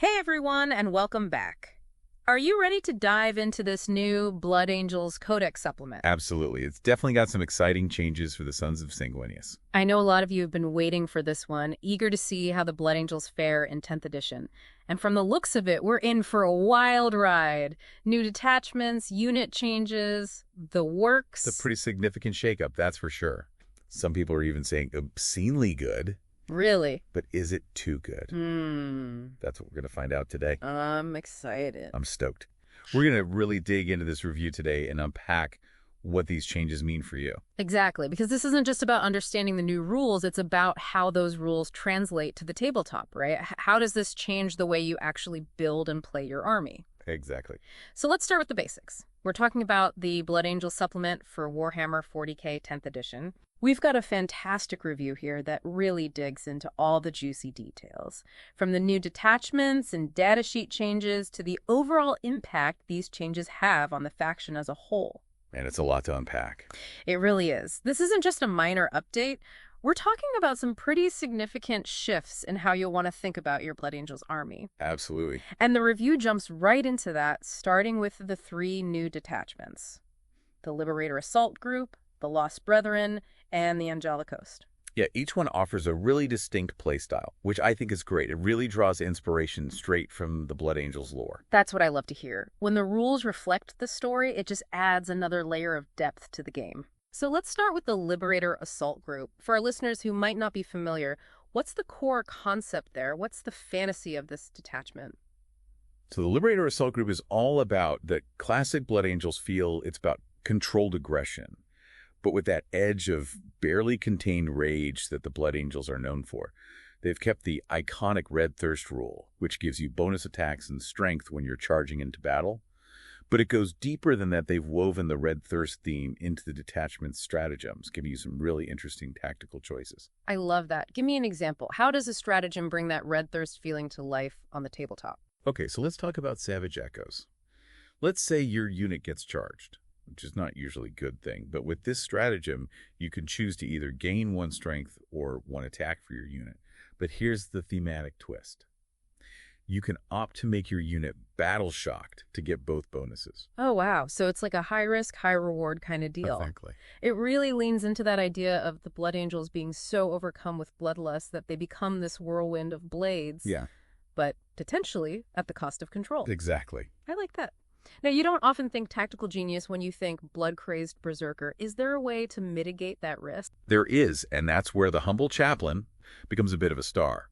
Hey everyone, and welcome back. Are you ready to dive into this new Blood Angels Codex Supplement? Absolutely. It's definitely got some exciting changes for the Sons of Sanguinius. I know a lot of you have been waiting for this one, eager to see how the Blood Angels fare in 10th edition. And from the looks of it, we're in for a wild ride. New detachments, unit changes, the works. It's a pretty significant shakeup, that's for sure. Some people are even saying obscenely good. Really? But is it too good? That's what we're going to find out today. I'm excited. I'm stoked. We're going to really dig into this review today and unpack what these changes mean for you. Exactly, because this isn't just about understanding the new rules, it's about how those rules translate to the tabletop, right? How does this change the way you actually build and play your army? Exactly. So let's start with the basics. We're talking about the Blood Angels Supplement for Warhammer 40k 10th edition. We've got a fantastic review here that really digs into all the juicy details, from the new detachments and datasheet changes to the overall impact these changes have on the faction as a whole. And it's a lot to unpack. It really is. This isn't just a minor update. We're talking about some pretty significant shifts in how you'll want to think about your Blood Angels army. Absolutely. And the review jumps right into that, starting with the 3 new detachments: the Liberator Assault Group, the Lost Brethren, and the Angelic Host. Yeah, each one offers a really distinct playstyle, which I think is great. It really draws inspiration straight from the Blood Angels lore. That's what I love to hear. When the rules reflect the story, it just adds another layer of depth to the game. So let's start with the Liberator Assault Group. For our listeners who might not be familiar, what's the core concept there? What's the fantasy of this detachment? So the Liberator Assault Group is all about the classic Blood Angels feel. It's about controlled aggression, but with that edge of barely contained rage that the Blood Angels are known for. They've kept the iconic Red Thirst rule, which gives you bonus attacks and strength when you're charging into battle. But it goes deeper than that. They've woven the Red Thirst theme into the detachment's stratagems, giving you some really interesting tactical choices. I love that. Give me an example. How does a stratagem bring that Red Thirst feeling to life on the tabletop? Okay, so let's talk about Savage Echoes. Let's say your unit gets charged, which is not usually a good thing. But with this stratagem, you can choose to either gain 1 strength or 1 attack for your unit. But here's the thematic twist. You can opt to make your unit battle-shocked to get both bonuses. Oh, wow. So it's like a high-risk, high-reward kind of deal. Exactly. It really leans into that idea of the Blood Angels being so overcome with bloodlust that they become this whirlwind of blades. Yeah. But potentially at the cost of control. Exactly. I like that. Now, you don't often think tactical genius when you think blood-crazed berserker. Is there a way to mitigate that risk? There is, and that's where the humble chaplain becomes a bit of a star.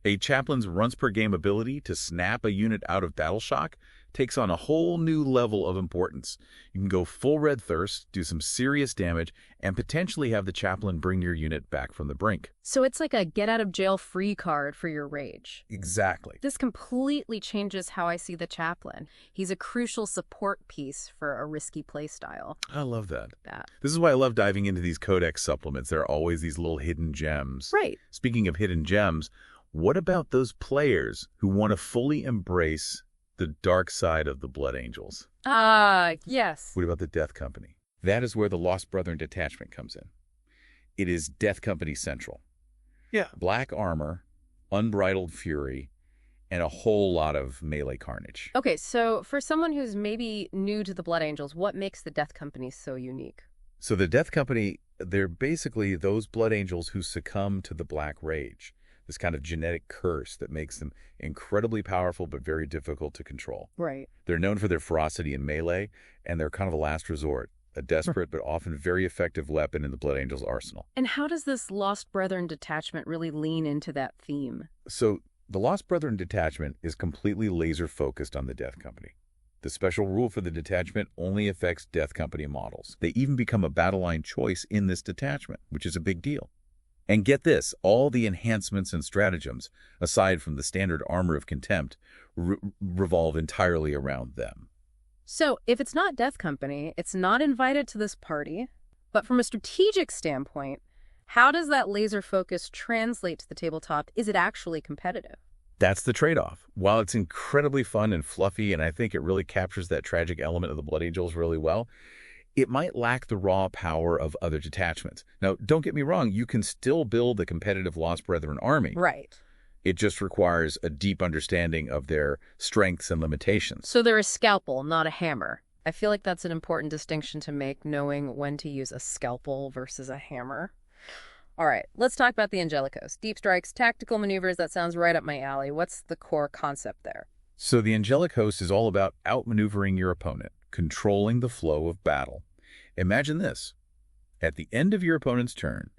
A chaplain's runs-per-game ability to snap a unit out of battle shock takes on a whole new level of importance. You can go full Red Thirst, do some serious damage, and potentially have the chaplain bring your unit back from the brink. So it's like a get-out-of-jail-free card for your rage. Exactly. This completely changes how I see the chaplain. He's a crucial support piece for a risky playstyle. I love that. This is why I love diving into these codex supplements. There are always these little hidden gems. Right. Speaking of hidden gems, what about those players who want to fully embrace the dark side of the Blood Angels? Yes. What about the Death Company? That is where the Lost Brethren detachment comes in. It is Death Company Central. Yeah. Black armor, unbridled fury, and a whole lot of melee carnage. Okay, so for someone who's maybe new to the Blood Angels, what makes the Death Company so unique? So the Death Company, they're basically those Blood Angels who succumb to the Black Rage. This kind of genetic curse that makes them incredibly powerful but very difficult to control. Right. They're known for their ferocity in melee, and they're kind of a last resort, a desperate but often very effective weapon in the Blood Angels' arsenal. And how does this Lost Brethren detachment really lean into that theme? So the Lost Brethren detachment is completely laser-focused on the Death Company. The special rule for the detachment only affects Death Company models. They even become a battle line choice in this detachment, which is a big deal. And get this, all the enhancements and stratagems, aside from the standard armor of contempt, revolve entirely around them. So if it's not Death Company, it's not invited to this party. But from a strategic standpoint, how does that laser focus translate to the tabletop? Is it actually competitive? That's the trade-off. While it's incredibly fun and fluffy, and I think it really captures that tragic element of the Blood Angels really well, it might lack the raw power of other detachments. Now, don't get me wrong, you can still build a competitive Lost Brethren army. Right. It just requires a deep understanding of their strengths and limitations. So they're a scalpel, not a hammer. I feel like that's an important distinction to make, knowing when to use a scalpel versus a hammer. All right, let's talk about the Angelicos. Deep strikes, tactical maneuvers, that sounds right up my alley. What's the core concept there? So the angelic host is all about outmaneuvering your opponent, controlling the flow of battle. Imagine this. At the end of your opponent's turn,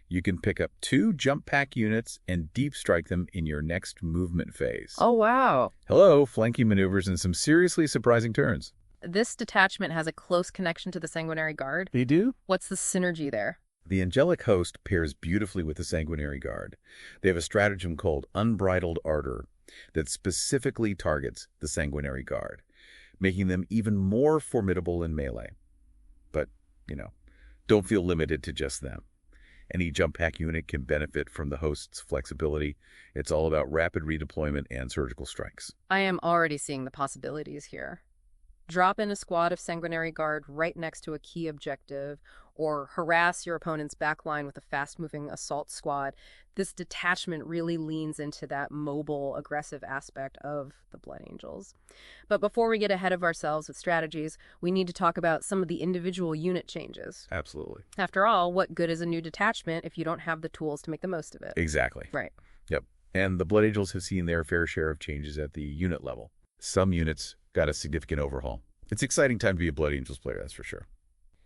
you can pick up 2 jump pack units and deep strike them in your next movement phase. Oh, wow. Hello, flanking maneuvers and some seriously surprising turns. This detachment has a close connection to the Sanguinary Guard. They do? What's the synergy there? The angelic host pairs beautifully with the Sanguinary Guard. They have a stratagem called Unbridled Ardor that specifically targets the Sanguinary Guard, making them even more formidable in melee. But, don't feel limited to just them. Any jump pack unit can benefit from the host's flexibility. It's all about rapid redeployment and surgical strikes. I am already seeing the possibilities here. Drop in a squad of Sanguinary Guard right next to a key objective, or harass your opponent's backline with a fast-moving assault squad. This detachment really leans into that mobile, aggressive aspect of the Blood Angels. But before we get ahead of ourselves with strategies, we need to talk about some of the individual unit changes. Absolutely. After all, what good is a new detachment if you don't have the tools to make the most of it? Exactly. Right. Yep. And the Blood Angels have seen their fair share of changes at the unit level. Some units got a significant overhaul. It's an exciting time to be a Blood Angels player, that's for sure.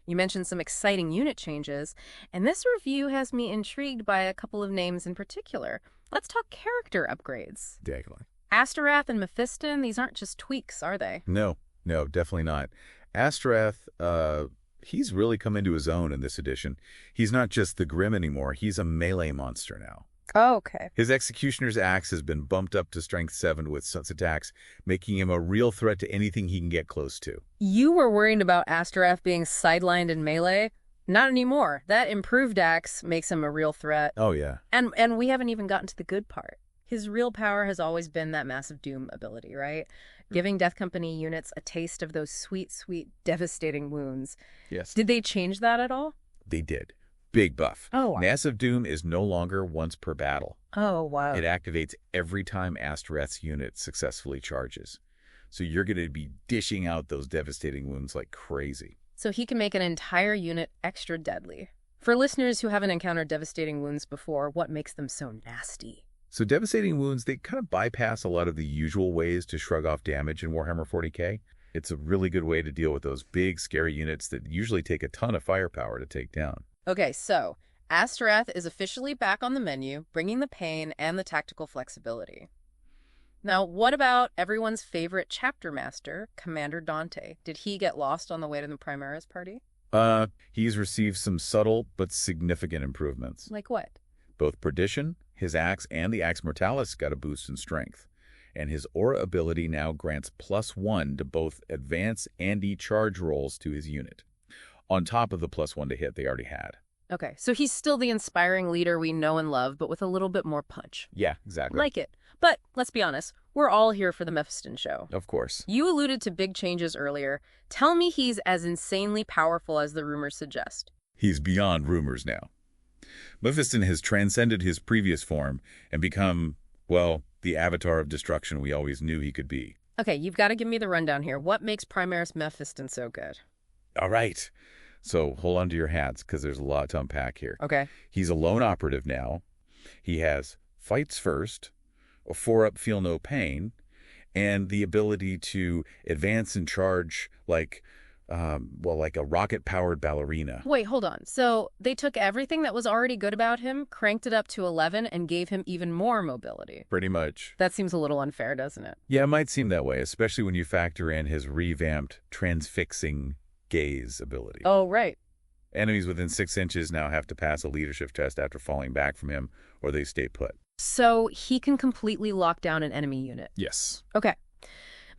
You mentioned some exciting unit changes, and this review has me intrigued by a couple of names in particular. Let's talk character upgrades. Definitely. Asterath and Mephiston, these aren't just tweaks, are they? No, definitely not. Asterath, he's really come into his own in this edition. He's not just the Grim anymore. He's a melee monster now. Oh, okay. His Executioner's Axe has been bumped up to Strength 7 with such attacks, making him a real threat to anything he can get close to. You were worried about Asterath being sidelined in melee? Not anymore. That improved axe makes him a real threat. Oh, yeah. And we haven't even gotten to the good part. His real power has always been that massive doom ability, right? Giving Death Company units a taste of those sweet, sweet, devastating wounds. Yes. Did they change that at all? They did. Big buff. Oh, wow. Massive Doom is no longer once per battle. Oh, wow. It activates every time Asterath's unit successfully charges. So you're going to be dishing out those devastating wounds like crazy. So he can make an entire unit extra deadly. For listeners who haven't encountered devastating wounds before, what makes them so nasty? So devastating wounds, they kind of bypass a lot of the usual ways to shrug off damage in Warhammer 40k. It's a really good way to deal with those big, scary units that usually take a ton of firepower to take down. Okay, so Asterath is officially back on the menu, bringing the pain and the tactical flexibility. Now, what about everyone's favorite chapter master, Commander Dante? Did he get lost on the way to the Primaris party? He's received some subtle but significant improvements. Like what? Both Perdition, his axe, and the Axe Mortalis got a boost in strength. And his aura ability now grants +1 to both advance and charge rolls to his unit, on top of the +1 to hit they already had. Okay, so he's still the inspiring leader we know and love, but with a little bit more punch. Yeah, exactly. Like it. But let's be honest, we're all here for the Mephiston show. Of course. You alluded to big changes earlier. Tell me he's as insanely powerful as the rumors suggest. He's beyond rumors now. Mephiston has transcended his previous form and become, well, the avatar of destruction we always knew he could be. Okay, you've got to give me the rundown here. What makes Primaris Mephiston so good? All right. So hold on to your hats because there's a lot to unpack here. Okay. He's a lone operative now. He has fights first, a 4-up feel no pain, and the ability to advance and charge like a rocket-powered ballerina. Wait, hold on. So they took everything that was already good about him, cranked it up to 11, and gave him even more mobility. Pretty much. That seems a little unfair, doesn't it? Yeah, it might seem that way, especially when you factor in his revamped transfixing gaze ability. Oh, right. Enemies within 6 inches now have to pass a leadership test after falling back from him, or they stay put. So he can completely lock down an enemy unit. Yes. Okay.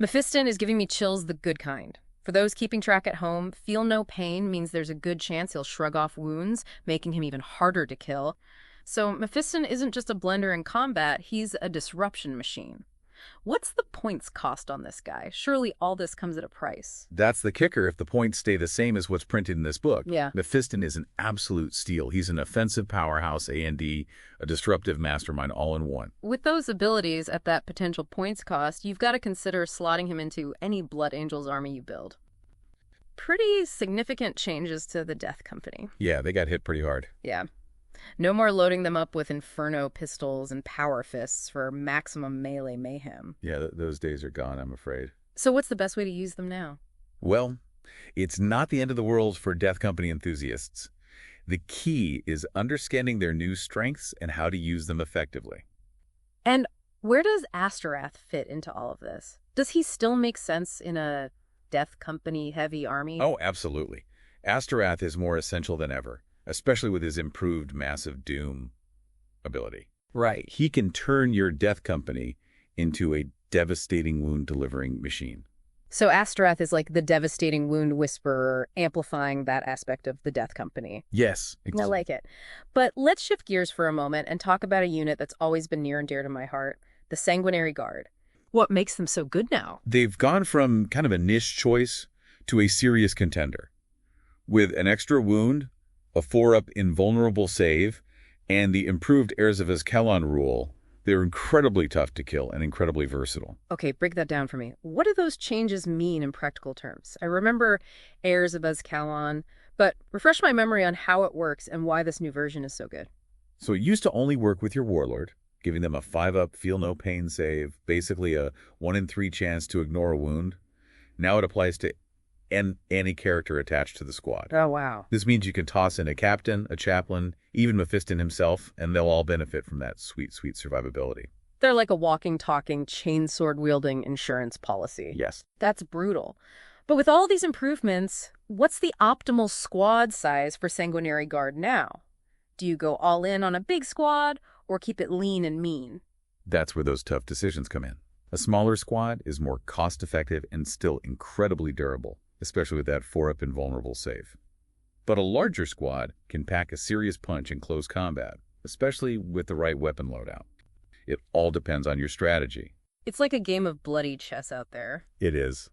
Mephiston is giving me chills the good kind. For those keeping track at home, feel no pain means there's a good chance he'll shrug off wounds, making him even harder to kill. So Mephiston isn't just a blender in combat, he's a disruption machine. What's the points cost on this guy? Surely all this comes at a price. That's the kicker if the points stay the same as what's printed in this book. Yeah. Mephiston is an absolute steal. He's an offensive powerhouse A&D, a disruptive mastermind all in one. With those abilities at that potential points cost, you've got to consider slotting him into any Blood Angels army you build. Pretty significant changes to the Death Company. Yeah, they got hit pretty hard. Yeah. No more loading them up with Inferno pistols and power fists for maximum melee mayhem. Yeah, those days are gone, I'm afraid. So what's the best way to use them now? Well, it's not the end of the world for Death Company enthusiasts. The key is understanding their new strengths and how to use them effectively. And where does Asterath fit into all of this? Does he still make sense in a Death Company heavy army? Oh, absolutely. Asterath is more essential than ever, especially with his improved Massive Doom ability. Right. He can turn your Death Company into a devastating wound-delivering machine. So Asterath is like the devastating wound whisperer, amplifying that aspect of the Death Company. Yes. I like it. But let's shift gears for a moment and talk about a unit that's always been near and dear to my heart, the Sanguinary Guard. What makes them so good now? They've gone from kind of a niche choice to a serious contender. With an extra wound, a 4-up invulnerable save, and the improved Heirs of Azkaban rule, they're incredibly tough to kill and incredibly versatile. Okay, break that down for me. What do those changes mean in practical terms? I remember Heirs of Azkaban, but refresh my memory on how it works and why this new version is so good. So it used to only work with your Warlord, giving them a 5-up feel no pain save, basically a 1 in 3 chance to ignore a wound. Now it applies to any character attached to the squad. Oh, wow. This means you can toss in a captain, a chaplain, even Mephiston himself, and they'll all benefit from that sweet, sweet survivability. They're like a walking, talking, chainsword-wielding insurance policy. Yes. That's brutal. But with all these improvements, what's the optimal squad size for Sanguinary Guard now? Do you go all in on a big squad or keep it lean and mean? That's where those tough decisions come in. A smaller squad is more cost-effective and still incredibly durable, especially with that 4-up invulnerable save. But a larger squad can pack a serious punch in close combat, especially with the right weapon loadout. It all depends on your strategy. It's like a game of bloody chess out there. It is.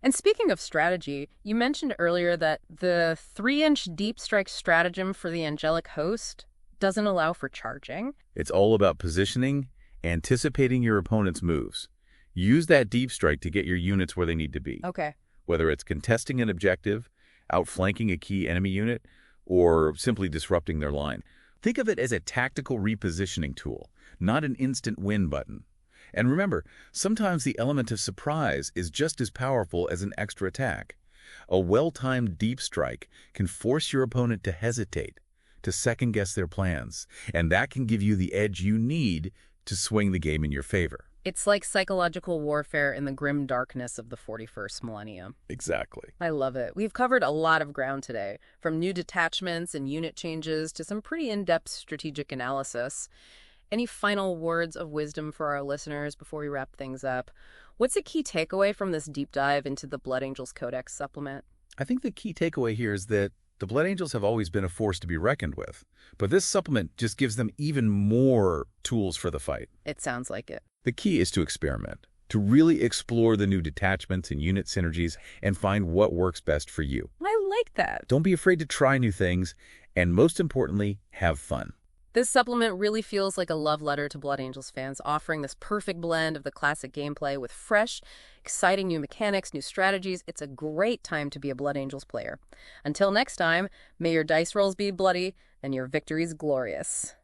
And speaking of strategy, you mentioned earlier that the 3-inch deep strike stratagem for the Angelic Host doesn't allow for charging. It's all about positioning, anticipating your opponent's moves. Use that deep strike to get your units where they need to be. Okay. Whether it's contesting an objective, outflanking a key enemy unit, or simply disrupting their line. Think of it as a tactical repositioning tool, not an instant win button. And remember, sometimes the element of surprise is just as powerful as an extra attack. A well-timed deep strike can force your opponent to hesitate, to second-guess their plans, and that can give you the edge you need to swing the game in your favor. It's like psychological warfare in the grim darkness of the 41st millennium. Exactly. I love it. We've covered a lot of ground today, from new detachments and unit changes to some pretty in-depth strategic analysis. Any final words of wisdom for our listeners before we wrap things up? What's a key takeaway from this deep dive into the Blood Angels Codex Supplement? I think the key takeaway here is that the Blood Angels have always been a force to be reckoned with, but this supplement just gives them even more tools for the fight. It sounds like it. The key is to experiment, to really explore the new detachments and unit synergies and find what works best for you. I like that. Don't be afraid to try new things, and most importantly, have fun. This supplement really feels like a love letter to Blood Angels fans, offering this perfect blend of the classic gameplay with fresh, exciting new mechanics, new strategies. It's a great time to be a Blood Angels player. Until next time, may your dice rolls be bloody and your victories glorious.